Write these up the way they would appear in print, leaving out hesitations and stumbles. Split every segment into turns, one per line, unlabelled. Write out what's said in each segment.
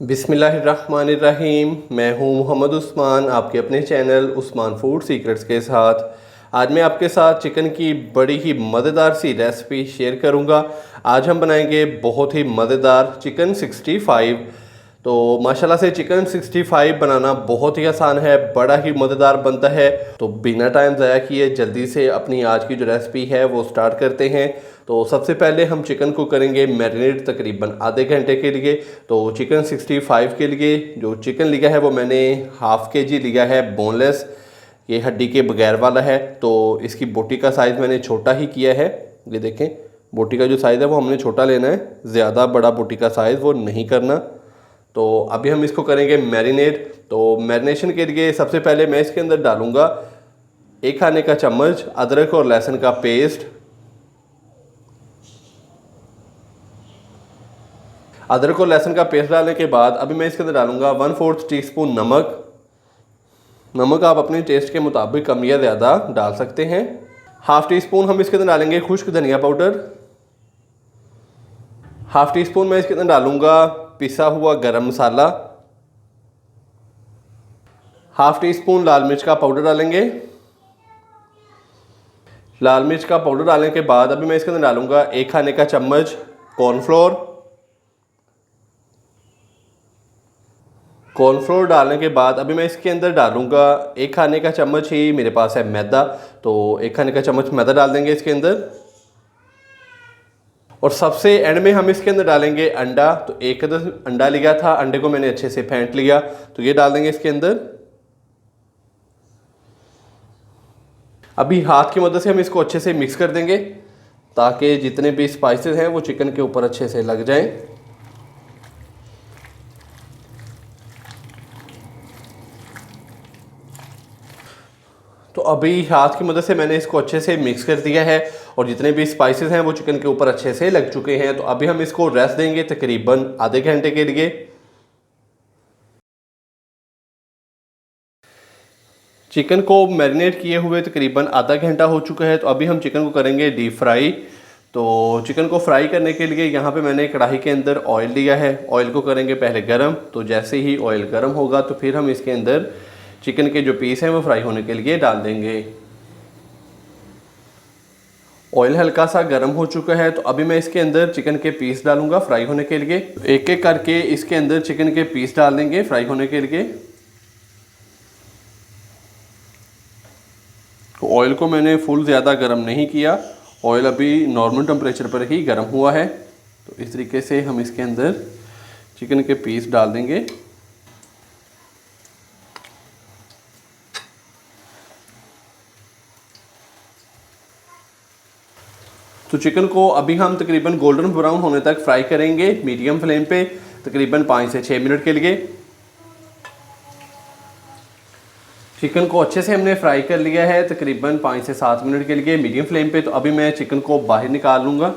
बिस्मिल्लाहिर्रहमानिर्रहीम। मैं हूं मोहम्मद उस्मान, आपके अपने चैनल उस्मान फूड सीक्रेट्स के साथ। आज मैं आपके साथ चिकन की बड़ी ही मज़ेदार सी रेसिपी शेयर करूंगा। आज हम बनाएंगे बहुत ही मज़ेदार चिकन 65। तो माशाल्लाह से चिकन 65 बनाना बहुत ही आसान है, बड़ा ही मज़ेदार बनता है। तो बिना टाइम ज़ाया किए जल्दी से अपनी आज की जो रेसिपी है वो स्टार्ट करते हैं। तो सबसे पहले हम चिकन को करेंगे मैरिनेट तकरीबन आधे घंटे के लिए। तो चिकन 65 के लिए जो चिकन लिया है वो मैंने हाफ़ के जी लिया है, बोनलेस, ये हड्डी के बगैर वाला है। तो इसकी बोटी का साइज़ मैंने छोटा ही किया है। ये देखें, बोटी का जो साइज़ है वो हमने छोटा लेना है, ज़्यादा बड़ा बोटी का साइज़ वो नहीं करना। तो अभी हम इसको करेंगे मैरिनेट। तो मैरिनेशन के लिए सबसे पहले मैं इसके अंदर डालूँगा 1 खाने का चम्मच अदरक और लहसुन का पेस्ट। अदरक और लहसुन का पेस्ट डालने के बाद अभी मैं इसके अंदर डालूंगा 1/4 टीस्पून नमक। नमक आप अपने टेस्ट के मुताबिक कम या ज़्यादा डाल सकते हैं। हाफ़ टी स्पून हम इसके अंदर डालेंगे खुश्क धनिया पाउडर। हाफ़ टी स्पून मैं इसके अंदर डालूंगा पिसा हुआ गरम मसाला। हाफ़ टी स्पून लाल मिर्च का पाउडर डालेंगे। लाल मिर्च का पाउडर डालने के बाद अभी मैं इसके अंदर डालूंगा 1 खाने का चम्मच कॉर्नफ्लोर। कॉर्नफ्लोर डालने के बाद अभी मैं इसके अंदर डालूंगा 1 खाने का चम्मच ही मेरे पास है मैदा। तो 1 खाने का चम्मच मैदा डाल देंगे इसके अंदर। और सबसे एंड में हम इसके अंदर डालेंगे अंडा। तो 1 अंडा लिया था, अंडे को मैंने अच्छे से फेंट लिया, तो ये डाल देंगे इसके अंदर। अभी हाथ की मदद से हम इसको अच्छे से मिक्स कर देंगे ताकि जितने भी स्पाइसेस हैं वो चिकन के ऊपर अच्छे से लग जाएं। तो अभी हाथ की मदद से मैंने इसको अच्छे से मिक्स कर दिया है और जितने भी स्पाइसेस हैं वो चिकन के ऊपर अच्छे से लग चुके हैं। तो अभी हम इसको रेस्ट देंगे तकरीबन आधे घंटे के लिए। चिकन को मैरिनेट किए हुए तकरीबन आधा घंटा हो चुका है। तो अभी हम चिकन को करेंगे डीप फ्राई। तो चिकन को फ्राई करने के लिए यहाँ पे मैंने कढ़ाई के अंदर ऑयल लिया है। ऑयल को करेंगे पहले गरम। तो जैसे ही ऑयल गरम होगा तो फिर हम इसके अंदर चिकन के जो पीस हैं वो फ्राई होने के लिए डाल देंगे। ऑयल हल्का सा गर्म हो चुका है। तो अभी मैं इसके अंदर चिकन के पीस डालूंगा फ्राई होने के लिए। एक एक करके इसके अंदर चिकन के पीस डाल देंगे फ्राई होने के लिए। तो ऑयल को मैंने फुल ज़्यादा गर्म नहीं किया, ऑयल अभी नॉर्मल टेम्परेचर पर ही गर्म हुआ है। तो इस तरीके से हम इसके अंदर चिकन के पीस डाल देंगे। तो चिकन को अभी हम तकरीबन गोल्डन ब्राउन होने तक फ्राई करेंगे मीडियम फ्लेम पे तकरीबन 5 से 6 मिनट के लिए। चिकन को अच्छे से हमने फ्राई कर लिया है तकरीबन 5 से 7 मिनट के लिए मीडियम फ्लेम पे। तो अभी मैं चिकन को बाहर निकाल लूँगा।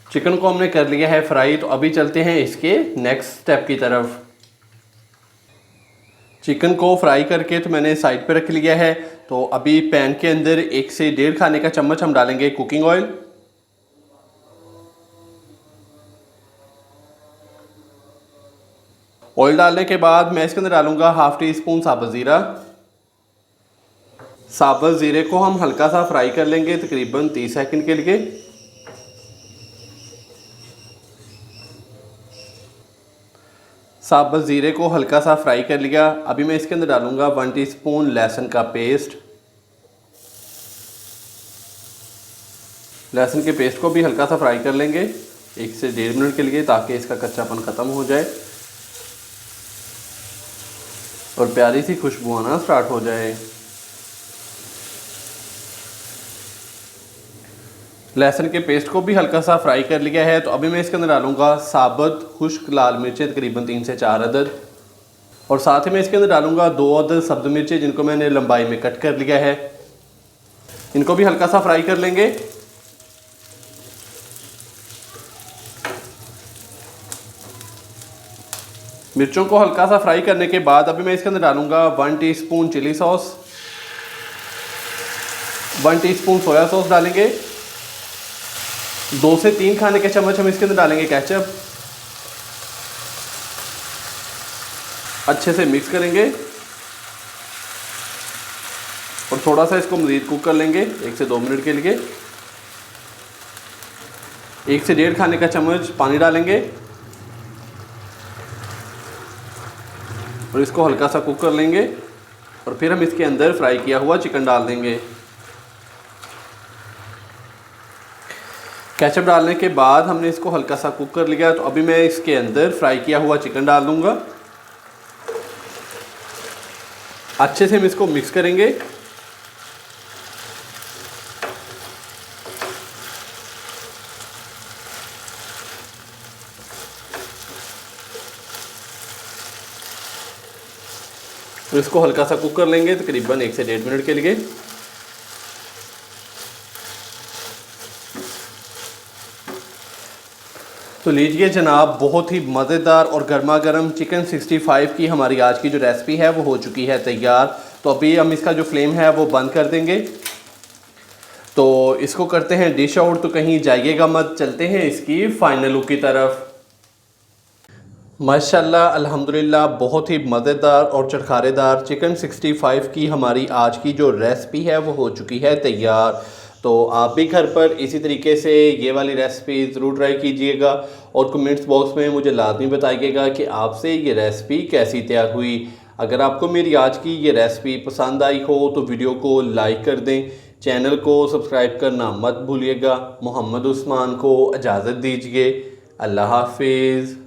चिकन को हमने कर लिया है फ्राई। तो अभी चलते हैं इसके नेक्स्ट स्टेप की तरफ। चिकन को फ्राई करके तो मैंने साइड पे रख लिया है। तो अभी पैन के अंदर 1 से 1.5 खाने का चम्मच हम डालेंगे कुकिंग ऑयल। ऑयल डालने के बाद मैं इसके अंदर डालूंगा हाफ़ टी स्पून साबुत ज़ीरा। साबुत ज़ीरे को हम हल्का सा फ्राई कर लेंगे तकरीबन 30 सेकंड के लिए। साबुत ज़ीरे को हल्का सा फ्राई कर लिया। अभी मैं इसके अंदर डालूंगा 1 टीस्पून लहसुन का पेस्ट। लहसुन के पेस्ट को भी हल्का सा फ्राई कर लेंगे 1 से 1.5 मिनट के लिए ताकि इसका कच्चापन ख़त्म हो जाए और प्यारी सी खुशबू आना स्टार्ट हो जाए। लहसुन के पेस्ट को भी हल्का सा फ्राई कर लिया है। तो अभी मैं इसके अंदर डालूंगा साबुत खुश्क लाल मिर्चें तकरीबन 3 से 4 अदद। और साथ ही मैं इसके अंदर डालूंगा 2 अदद सब्ज़ मिर्चें जिनको मैंने लंबाई में कट कर लिया है। इनको भी हल्का सा फ्राई कर लेंगे। मिर्चों को हल्का सा फ्राई करने के बाद अभी मैं इसके अंदर डालूंगा 1 teaspoon chilli sauce, 1 teaspoon soya sauce डालेंगे, 2 से 3 खाने के चम्मच हम इसके अंदर डालेंगे केचप। अच्छे से मिक्स करेंगे और थोड़ा सा इसको मज़ीद कुक कर लेंगे 1 से 2 मिनट के लिए। 1 से 1.5 खाने का चम्मच पानी डालेंगे और इसको हल्का सा कुक कर लेंगे और फिर हम इसके अंदर फ्राई किया हुआ चिकन डाल देंगे। केचप डालने के बाद हमने इसको हल्का सा कुक कर लिया, तो अभी मैं इसके अंदर फ्राई किया हुआ चिकन डाल दूंगा। अच्छे से हम इसको मिक्स करेंगे। तो इसको हल्का सा कुक कर लेंगे तकरीबन 1 से 1.5 मिनट के लिए। तो लीजिए जनाब, बहुत ही मज़ेदार और गर्मा गर्म चिकन 65 की हमारी आज की जो रेसिपी है वो हो चुकी है तैयार। तो अभी हम इसका जो फ्लेम है वो बंद कर देंगे। तो इसको करते हैं डिश आउट, तो कहीं जाइएगा मत, चलते हैं इसकी फाइनल लुक की तरफ। माशाल्लाह अल्हम्दुलिल्लाह, बहुत ही मज़ेदार और चटखारेदार चिकन 65 की हमारी आज की जो रेसिपी है वो हो चुकी है तैयार। तो आप भी घर पर इसी तरीके से ये वाली रेसिपी ज़रूर ट्राई कीजिएगा और कमेंट्स बॉक्स में मुझे लाजमी बताइएगा कि आपसे ये रेसिपी कैसी तैयार हुई। अगर आपको मेरी आज की ये रेसिपी पसंद आई हो तो वीडियो को लाइक कर दें, चैनल को सब्सक्राइब करना मत भूलिएगा। मोहम्मद उस्मान को इजाज़त दीजिए। अल्लाह हाफिज़।